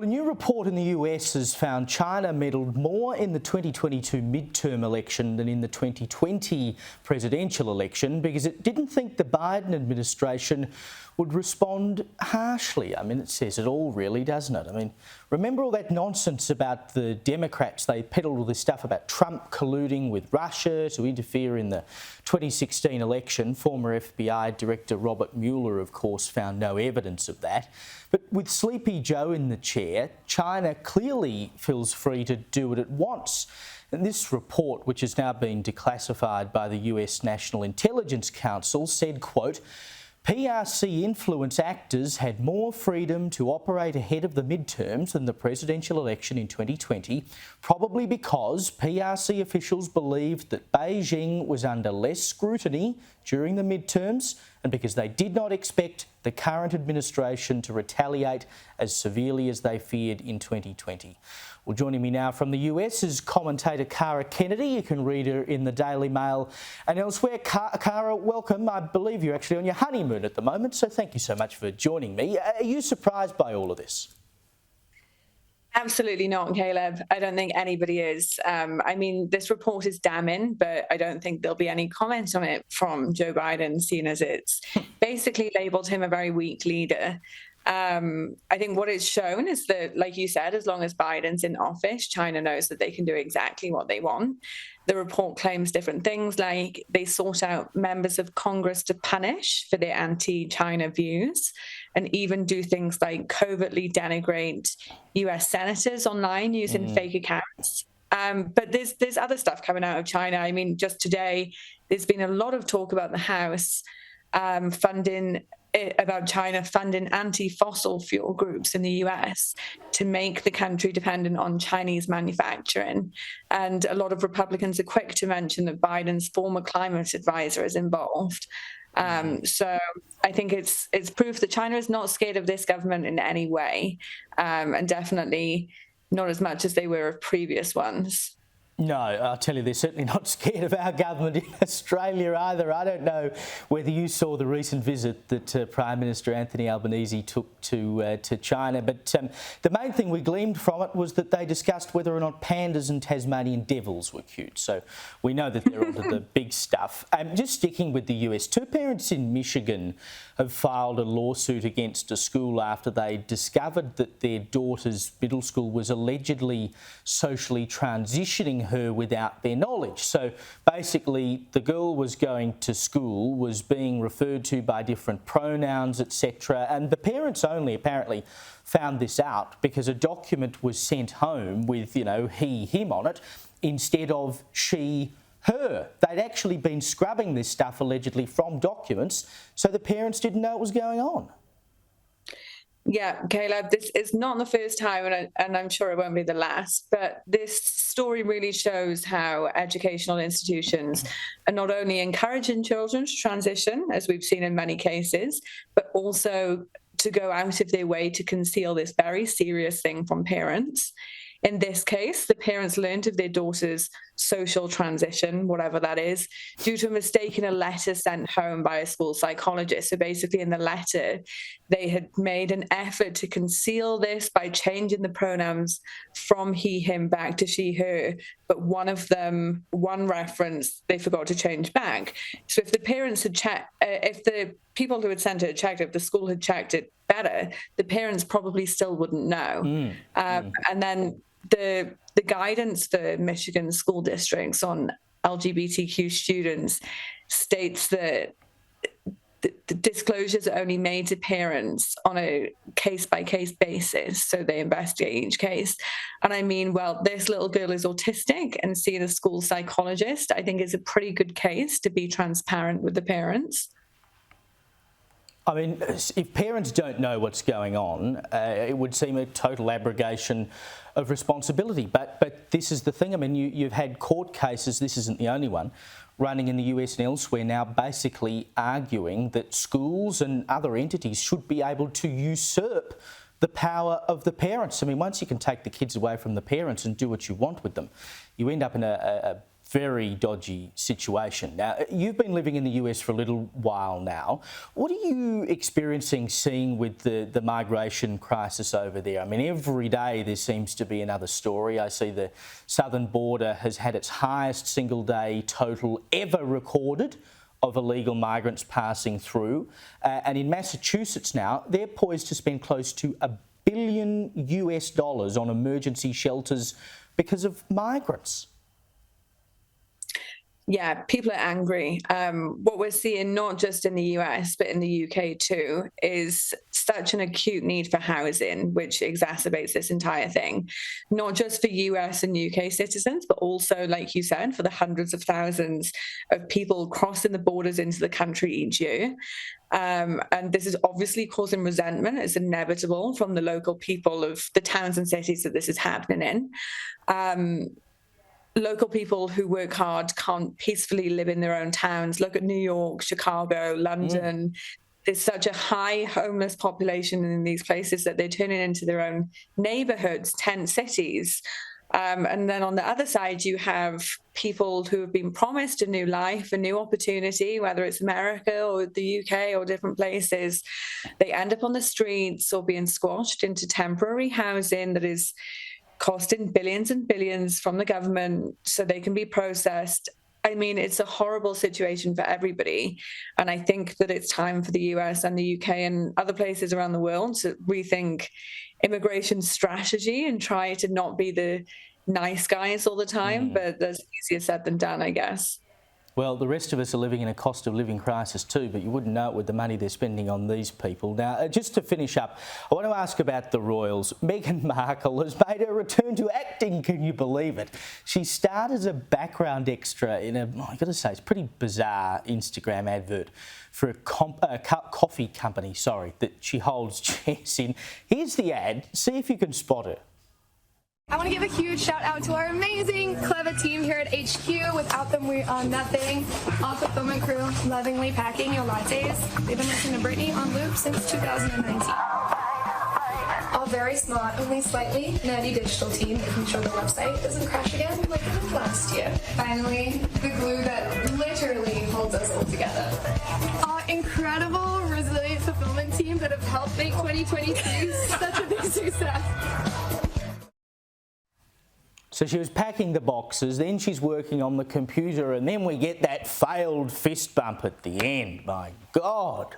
A new report in the US has found China meddled more in the 2022 midterm election than in the 2020 presidential election because it didn't think the Biden administration would respond harshly. I mean, it says it all really, doesn't it? I mean, remember all that nonsense about the Democrats? They peddled all this stuff about Trump colluding with Russia to interfere in the 2016 election. Former FBI Director Robert Mueller, of course, found no evidence of that. But with Sleepy Joe in the chair, China clearly feels free to do what it wants. And this report, which has now been declassified by the US National Intelligence Council, said, quote, PRC influence actors had more freedom to operate ahead of the midterms than the presidential election in 2020, probably because PRC officials believed that Beijing was under less scrutiny during the midterms and because they did not expect the current administration to retaliate as severely as they feared in 2020. Well, joining me now from the US is commentator Kara Kennedy. You can read her in the Daily Mail and elsewhere. Kara, welcome. I believe you're actually on your honeymoon at the moment, so thank you so much for joining me. Are you surprised by all of this? Absolutely not, Caleb. I don't think anybody is. I mean, this report is damning, but I don't think there'll be any comment on it from Joe Biden, seeing as it's basically labelled him a very weak leader. I think what it's shown is that, like you said, as long as Biden's in office, China knows that they can do exactly what they want. The report claims different things, like they sought out members of Congress to punish for their anti-China views and even do things like covertly denigrate US senators online using fake accounts. But there's other stuff coming out of China. I mean, just today, there's been a lot of talk about the House about China funding anti-fossil fuel groups in the US to make the country dependent on Chinese manufacturing. And a lot of Republicans are quick to mention that Biden's former climate advisor is involved. So I think it's proof that China is not scared of this government in any way, and definitely not as much as they were of previous ones. No, I'll tell you, they're certainly not scared of our government in Australia either. I don't know whether you saw the recent visit that Prime Minister Anthony Albanese took to China, but the main thing we gleaned from it was that they discussed whether or not pandas and Tasmanian devils were cute. So we know that they're onto the big stuff. Just sticking with the US, two parents in Michigan have filed a lawsuit against a school after they discovered that their daughter's middle school was allegedly socially transitioning her without their knowledge. So basically the girl was going to school, was being referred to by different pronouns, etc. And the parents only apparently found this out because a document was sent home with, you know, he, him on it instead of she, her. They'd actually been scrubbing this stuff allegedly from documents, so the parents didn't know what was going on. Yeah, Caleb, this is not the first time, and I'm sure it won't be the last, but this story really shows how educational institutions are not only encouraging children to transition, as we've seen in many cases, but also to go out of their way to conceal this very serious thing from parents. In this case, the parents learned of their daughter's social transition, whatever that is, due to a mistake in a letter sent home by a school psychologist. So basically in the letter, they had made an effort to conceal this by changing the pronouns from he, him back to she, her. But one reference, they forgot to change back. So if the parents had checked, if the people who had sent it had checked it, if the school had checked it better, the parents probably still wouldn't know. And then the guidance for Michigan school districts on LGBTQ students states that the disclosures are only made to parents on a case-by-case basis, so they investigate each case. And I mean, well, this little girl is autistic, and seeing a school psychologist, I think, is a pretty good case to be transparent with the parents. I mean, if parents don't know what's going on, it would seem a total abrogation of responsibility. But this is the thing. I mean, you've had court cases, this isn't the only one, running in the US and elsewhere now basically arguing that schools and other entities should be able to usurp the power of the parents. I mean, once you can take the kids away from the parents and do what you want with them, you end up in a very dodgy situation. Now, you've been living in the US for a little while now. What are you experiencing, seeing with the migration crisis over there? I mean, every day there seems to be another story. I see the southern border has had its highest single-day total ever recorded of illegal migrants passing through. And in Massachusetts now, they're poised to spend close to $1 billion on emergency shelters because of migrants. Yeah, people are angry. What we're seeing, not just in the US, but in the UK too, is such an acute need for housing, which exacerbates this entire thing. Not just for US and UK citizens, but also, like you said, for the hundreds of thousands of people crossing the borders into the country each year. And this is obviously causing resentment. It's inevitable from the local people of the towns and cities that this is happening in. Local people who work hard can't peacefully live in their own towns. Look at New York, Chicago, London. There's such a high homeless population in these places that they're turning into their own neighborhoods, tent cities. And then on the other side, you have people who have been promised a new life, a new opportunity, whether it's America or the UK or different places. They end up on the streets or being squashed into temporary housing that is costing billions and billions from the government so they can be processed. I mean, it's a horrible situation for everybody. And I think that it's time for the US and the UK and other places around the world to rethink immigration strategy and try to not be the nice guys all the time. But that's easier said than done, I guess. Well, the rest of us are living in a cost of living crisis too, but you wouldn't know it with the money they're spending on these people. Now, just to finish up, I want to ask about the royals. Meghan Markle has made her return to acting, can you believe it? She starred as a background extra in I've got to say, it's a pretty bizarre Instagram advert for a coffee company, that she holds shares in. Here's the ad. See if you can spot her. I want to give a huge shout out to our amazing, clever team here at HQ. Without them, we are nothing. Our fulfillment crew, lovingly packing your lattes. They've been listening to Britney on loop since 2019. Our very smart, only slightly nerdy digital team, making sure the website doesn't crash again like it did last year. Finally, the glue that literally holds us all together. Our incredible, resilient fulfillment team that have helped make 2023 such a big success. So she was packing the boxes, then she's working on the computer, and then we get that failed fist bump at the end. My God.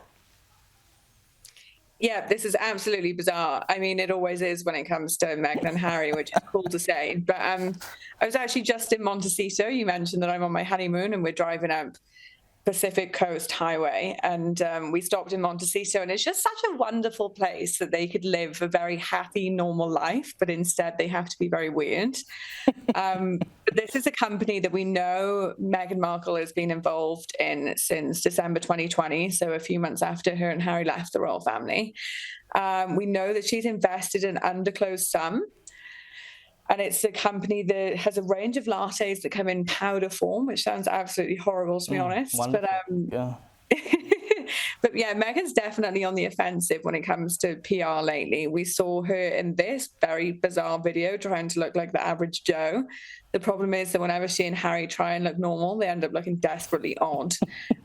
Yeah, this is absolutely bizarre. I mean, it always is when it comes to Meghan and Harry, which is cool to say. But I was actually just in Montecito. You mentioned that I'm on my honeymoon and we're driving up Pacific Coast Highway, and we stopped in Montecito, and it's just such a wonderful place that they could live a very happy, normal life, but instead they have to be very weird. But this is a company that we know Meghan Markle has been involved in since December 2020, so a few months after her and Harry left the royal family. We know that she's invested an undisclosed sum. And it's a company that has a range of lattes that come in powder form, which sounds absolutely horrible, to be honest. Wonderful. But yeah. But yeah, Meghan's definitely on the offensive when it comes to PR lately. We saw her in this very bizarre video trying to look like the average Joe. The problem is that whenever she and Harry try and look normal, they end up looking desperately odd.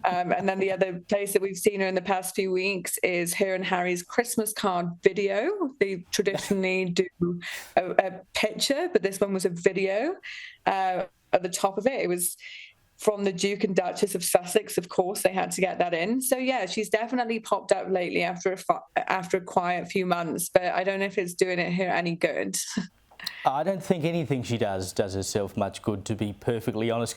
And then the other place that we've seen her in the past few weeks is her and Harry's Christmas card video. They traditionally do a picture, but this one was a video. At the top of it, it was from the Duke and Duchess of Sussex. Of course, they had to get that in. So yeah, she's definitely popped up lately after a quiet few months, but I don't know if it's doing her any good. I don't think anything she does herself much good, to be perfectly honest.